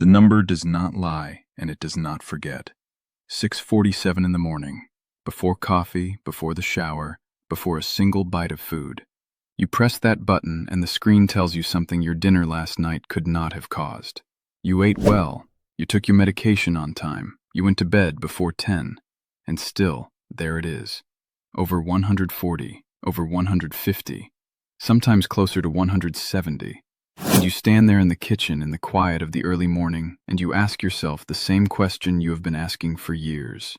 The number does not lie, and it does not forget. 6:47 in the morning, before coffee, before the shower, before a single bite of food. You press that button and the screen tells you something your dinner last night could not have caused. You ate well, you took your medication on time, you went to bed before 10, and still, there it is. Over 140, over 150, sometimes closer to 170. And you stand there in the kitchen in the quiet of the early morning, and you ask yourself the same question you have been asking for years.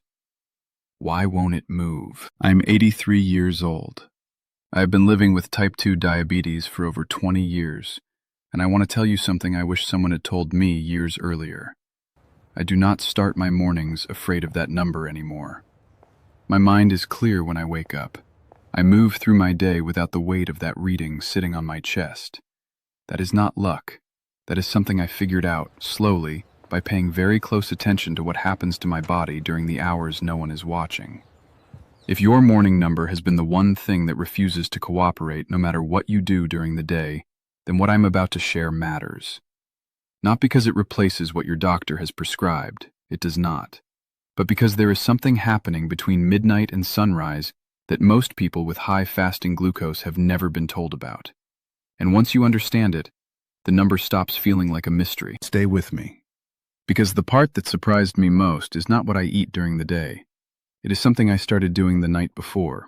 Why won't it move? I'm 83 years old. I have been living with type 2 diabetes for over 20 years, and I want to tell you something I wish someone had told me years earlier. I do not start my mornings afraid of that number anymore. My mind is clear when I wake up. I move through my day without the weight of that reading sitting on my chest. That is not luck. That is something I figured out, slowly, by paying very close attention to what happens to my body during the hours no one is watching. If your morning number has been the one thing that refuses to cooperate no matter what you do during the day, then what I'm about to share matters. Not because it replaces what your doctor has prescribed, it does not, but because there is something happening between midnight and sunrise that most people with high fasting glucose have never been told about. And once you understand it, the number stops feeling like a mystery. Stay with me. Because the part that surprised me most is not what I eat during the day. It is something I started doing the night before.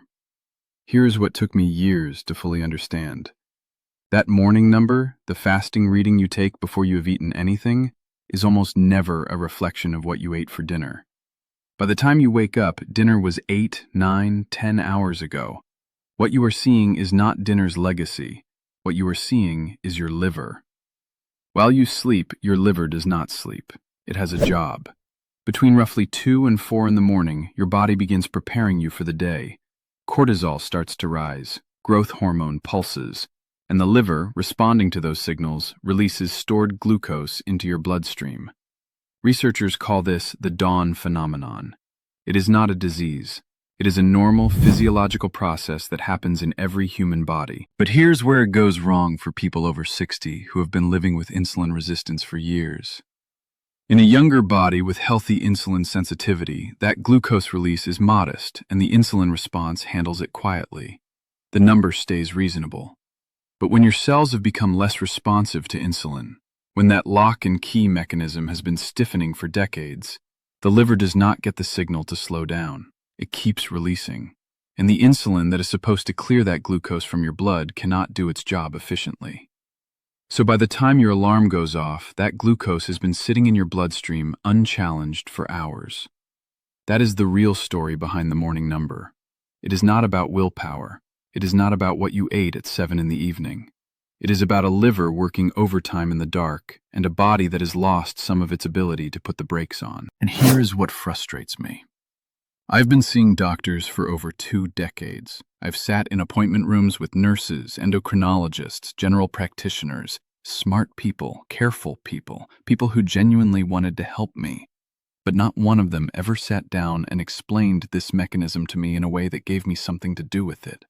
Here's what took me years to fully understand. That morning number, the fasting reading you take before you have eaten anything, is almost never a reflection of what you ate for dinner. By the time you wake up, dinner was 8, 9, 10 hours ago. What you are seeing is not dinner's legacy. What you are seeing is your liver. While you sleep, your liver does not sleep. It has a job. Between roughly 2 and 4 in the morning, your body begins preparing you for the day. Cortisol starts to rise, growth hormone pulses, and the liver, responding to those signals, releases stored glucose into your bloodstream. Researchers call this the dawn phenomenon. It is not a disease. It is a normal physiological process that happens in every human body. But here's where it goes wrong for people over 60 who have been living with insulin resistance for years. In a younger body with healthy insulin sensitivity, that glucose release is modest and the insulin response handles it quietly. The number stays reasonable. But when your cells have become less responsive to insulin, when that lock and key mechanism has been stiffening for decades, the liver does not get the signal to slow down. It keeps releasing, and the insulin that is supposed to clear that glucose from your blood cannot do its job efficiently. So by the time your alarm goes off, that glucose has been sitting in your bloodstream unchallenged for hours. That is the real story behind the morning number. It is not about willpower. It is not about what you ate at 7 in the evening. It is about a liver working overtime in the dark and a body that has lost some of its ability to put the brakes on. And here is what frustrates me. I've been seeing doctors for over 2 decades. I've sat in appointment rooms with nurses, endocrinologists, general practitioners, smart people, careful people, people who genuinely wanted to help me. But not one of them ever sat down and explained this mechanism to me in a way that gave me something to do with it.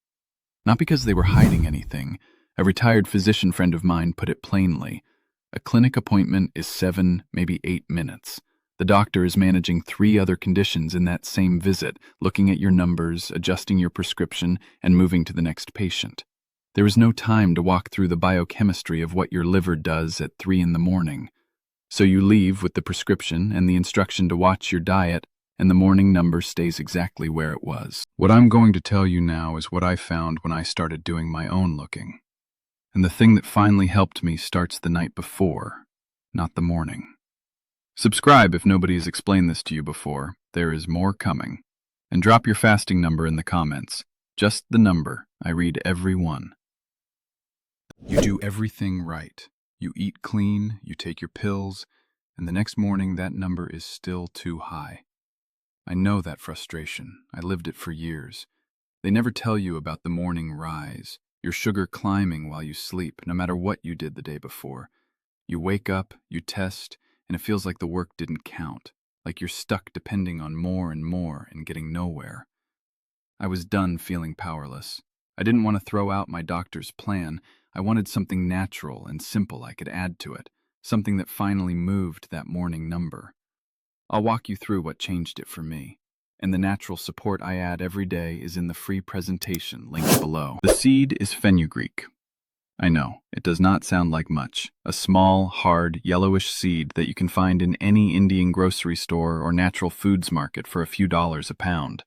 Not because they were hiding anything. A retired physician friend of mine put it plainly. A clinic appointment is 7, maybe 8 minutes. The doctor is managing 3 other conditions in that same visit, looking at your numbers, adjusting your prescription, and moving to the next patient. There is no time to walk through the biochemistry of what your liver does at 3 in the morning. So you leave with the prescription and the instruction to watch your diet, and the morning number stays exactly where it was. What I'm going to tell you now is what I found when I started doing my own looking. And the thing that finally helped me starts the night before, not the morning. Subscribe if nobody has explained this to you before. There is more coming. And drop your fasting number in the comments. Just the number. I read every one. You do everything right. You eat clean, you take your pills, and the next morning that number is still too high. I know that frustration. I lived it for years. They never tell you about the morning rise, your sugar climbing while you sleep, no matter what you did the day before. You wake up, you test, and it feels like the work didn't count, like you're stuck depending on more and getting nowhere. I was done feeling powerless. I didn't want to throw out my doctor's plan. I wanted something natural and simple I could add to it, something that finally moved that morning number. I'll walk you through what changed it for me, and the natural support I add every day is in the free presentation linked below. The seed is fenugreek. I know, it does not sound like much. A small, hard, yellowish seed that you can find in any Indian grocery store or natural foods market for a few dollars a pound.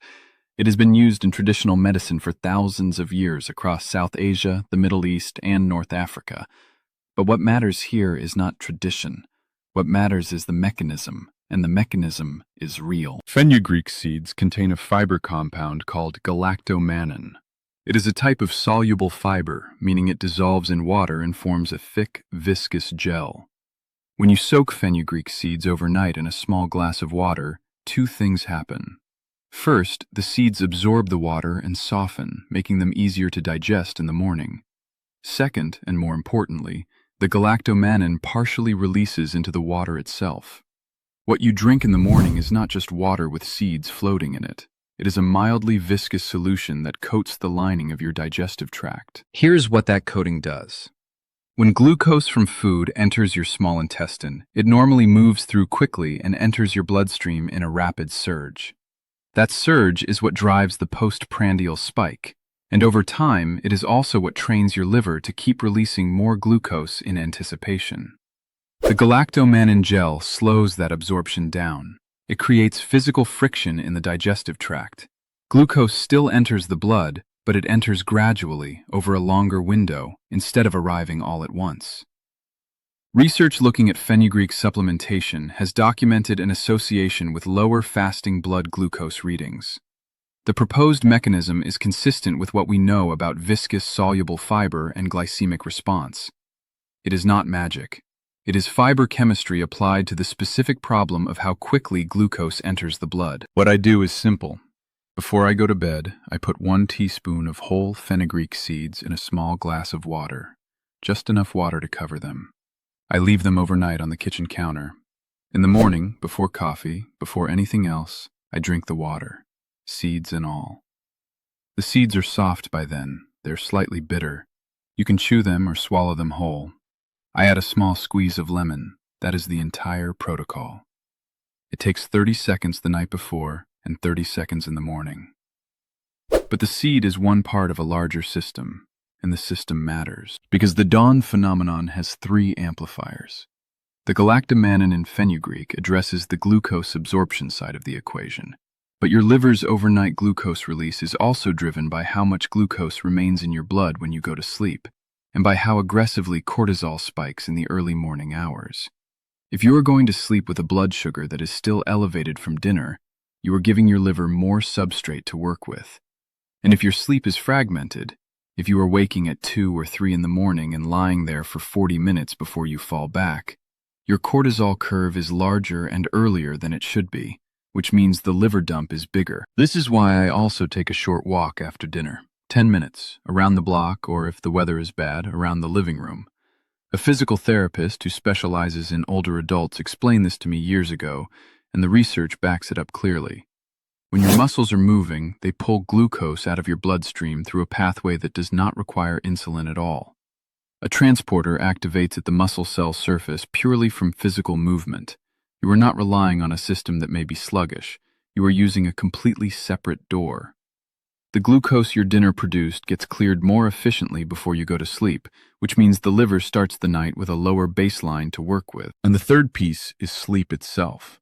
It has been used in traditional medicine for thousands of years across South Asia, the Middle East, and North Africa. But what matters here is not tradition. What matters is the mechanism, and the mechanism is real. Fenugreek seeds contain a fiber compound called galactomannan. It is a type of soluble fiber, meaning it dissolves in water and forms a thick, viscous gel. When you soak fenugreek seeds overnight in a small glass of water, two things happen. First, the seeds absorb the water and soften, making them easier to digest in the morning. Second, and more importantly, the galactomannan partially releases into the water itself. What you drink in the morning is not just water with seeds floating in it. It is a mildly viscous solution that coats the lining of your digestive tract. Here's what that coating does. When glucose from food enters your small intestine, it normally moves through quickly and enters your bloodstream in a rapid surge. That surge is what drives the postprandial spike, and over time, it is also what trains your liver to keep releasing more glucose in anticipation. The galactomannan gel slows that absorption down. It creates physical friction in the digestive tract. Glucose still enters the blood, but it enters gradually, over a longer window, instead of arriving all at once. Research looking at fenugreek supplementation has documented an association with lower fasting blood glucose readings. The proposed mechanism is consistent with what we know about viscous soluble fiber and glycemic response. It is not magic. It is fiber chemistry applied to the specific problem of how quickly glucose enters the blood. What I do is simple. Before I go to bed, I put 1 teaspoon of whole fenugreek seeds in a small glass of water, just enough water to cover them. I leave them overnight on the kitchen counter. In the morning, before coffee, before anything else, I drink the water, seeds and all. The seeds are soft by then. They're slightly bitter. You can chew them or swallow them whole. I add a small squeeze of lemon. That is the entire protocol. It takes 30 seconds the night before and 30 seconds in the morning. But the seed is one part of a larger system, and the system matters, because the dawn phenomenon has 3 amplifiers. The galactomannan in fenugreek addresses the glucose absorption side of the equation, but your liver's overnight glucose release is also driven by how much glucose remains in your blood when you go to sleep, and by how aggressively cortisol spikes in the early morning hours. If you are going to sleep with a blood sugar that is still elevated from dinner, you are giving your liver more substrate to work with. And if your sleep is fragmented, if you are waking at 2 or 3 in the morning and lying there for 40 minutes before you fall back, your cortisol curve is larger and earlier than it should be, which means the liver dump is bigger. This is why I also take a short walk after dinner. 10 minutes, around the block, or if the weather is bad, around the living room. A physical therapist who specializes in older adults explained this to me years ago, and the research backs it up clearly. When your muscles are moving, they pull glucose out of your bloodstream through a pathway that does not require insulin at all. A transporter activates at the muscle cell surface purely from physical movement. You are not relying on a system that may be sluggish. You are using a completely separate door. The glucose your dinner produced gets cleared more efficiently before you go to sleep, which means the liver starts the night with a lower baseline to work with. And the third piece is sleep itself.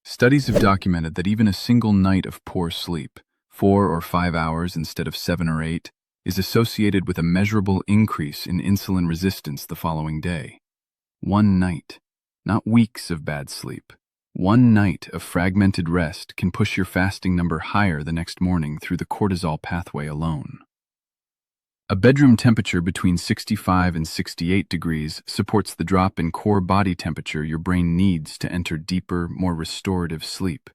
Studies have documented that even a single night of poor sleep, 4 or 5 hours instead of 7 or 8, is associated with a measurable increase in insulin resistance the following day. One night, not weeks of bad sleep. One night of fragmented rest can push your fasting number higher the next morning through the cortisol pathway alone. A bedroom temperature between 65 and 68 degrees supports the drop in core body temperature your brain needs to enter deeper, more restorative sleep.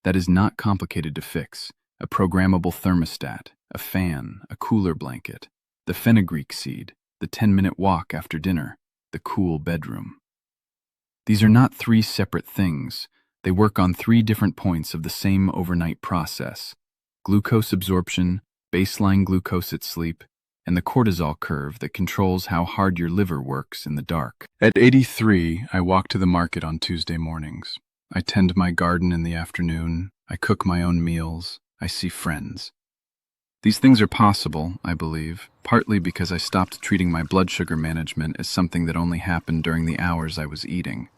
That is not complicated to fix. A programmable thermostat, a fan, a cooler blanket, the fenugreek seed, the 10-minute walk after dinner, the cool bedroom. These are not 3 separate things. They work on 3 different points of the same overnight process: glucose absorption, baseline glucose at sleep, and the cortisol curve that controls how hard your liver works in the dark. At 83, I walk to the market on Tuesday mornings. I tend my garden in the afternoon. I cook my own meals. I see friends. These things are possible, I believe, partly because I stopped treating my blood sugar management as something that only happened during the hours I was eating.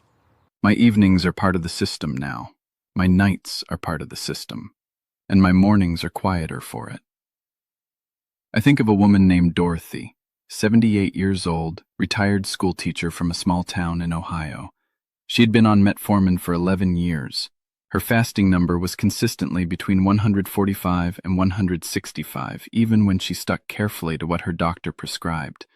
My evenings are part of the system now. My nights are part of the system. And my mornings are quieter for it. I think of a woman named Dorothy, 78 years old, retired school teacher from a small town in Ohio. She had been on metformin for 11 years. Her fasting number was consistently between 145 and 165, even when she stuck carefully to what her doctor prescribed.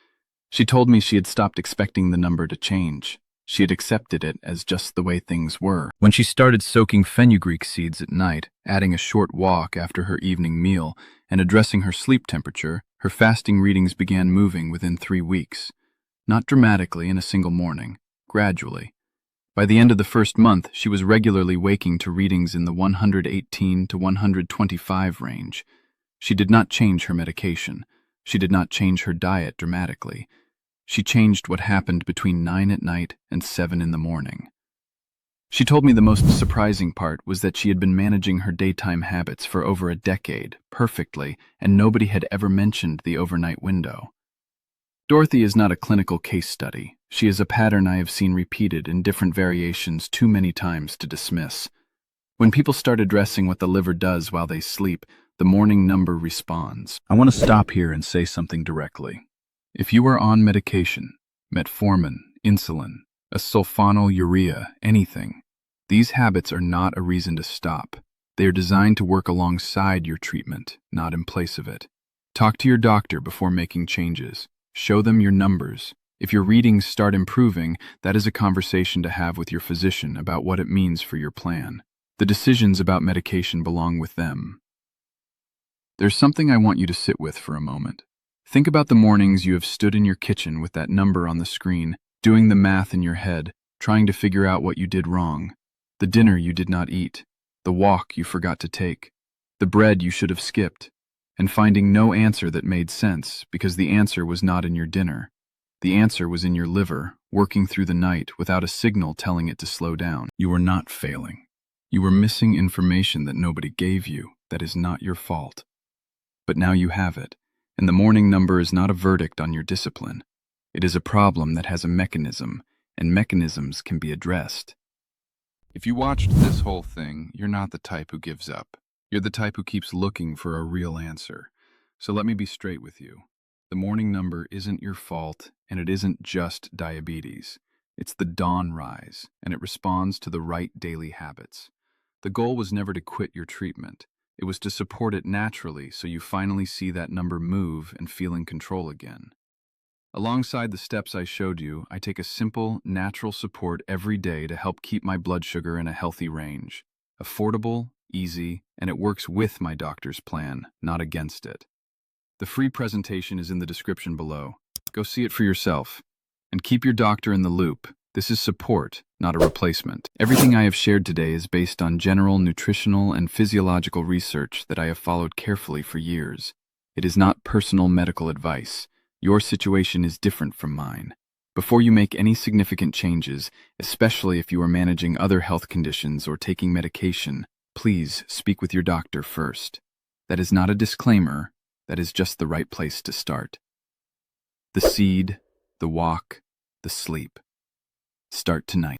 She told me she had stopped expecting the number to change. She had accepted it as just the way things were. When she started soaking fenugreek seeds at night, adding a short walk after her evening meal, and addressing her sleep temperature, her fasting readings began moving within 3 weeks. Not dramatically in a single morning, gradually. By the end of the first month, she was regularly waking to readings in the 118 to 125 range. She did not change her medication. She did not change her diet dramatically. She changed what happened between 9 at night and 7 in the morning. She told me the most surprising part was that she had been managing her daytime habits for over a decade, perfectly, and nobody had ever mentioned the overnight window. Dorothy is not a clinical case study. She is a pattern I have seen repeated in different variations too many times to dismiss. When people start addressing what the liver does while they sleep, the morning number responds. I want to stop here and say something directly. If you are on medication, metformin, insulin, a sulfonylurea, anything, these habits are not a reason to stop. They are designed to work alongside your treatment, not in place of it. Talk to your doctor before making changes. Show them your numbers. If your readings start improving, that is a conversation to have with your physician about what it means for your plan. The decisions about medication belong with them. There's something I want you to sit with for a moment. Think about the mornings you have stood in your kitchen with that number on the screen, doing the math in your head, trying to figure out what you did wrong. The dinner you did not eat, the walk you forgot to take, the bread you should have skipped, and finding no answer that made sense because the answer was not in your dinner. The answer was in your liver, working through the night without a signal telling it to slow down. You were not failing. You were missing information that nobody gave you. That is not your fault. But now you have it, and the morning number is not a verdict on your discipline. It is a problem that has a mechanism, and mechanisms can be addressed. If you watched this whole thing, you're not the type who gives up. You're the type who keeps looking for a real answer. So let me be straight with you. The morning number isn't your fault, and it isn't just diabetes. It's the dawn rise, and it responds to the right daily habits. The goal was never to quit your treatment. It was to support it naturally so you finally see that number move and feel in control again. Alongside the steps I showed you, I take a simple, natural support every day to help keep my blood sugar in a healthy range. Affordable, easy, and it works with my doctor's plan, not against it. The free presentation is in the description below. Go see it for yourself. And keep your doctor in the loop. This is support, not a replacement. Everything I have shared today is based on general nutritional and physiological research that I have followed carefully for years. It is not personal medical advice. Your situation is different from mine. Before you make any significant changes, especially if you are managing other health conditions or taking medication, please speak with your doctor first. That is not a disclaimer. That is just the right place to start. The seed, the walk, the sleep. Start tonight.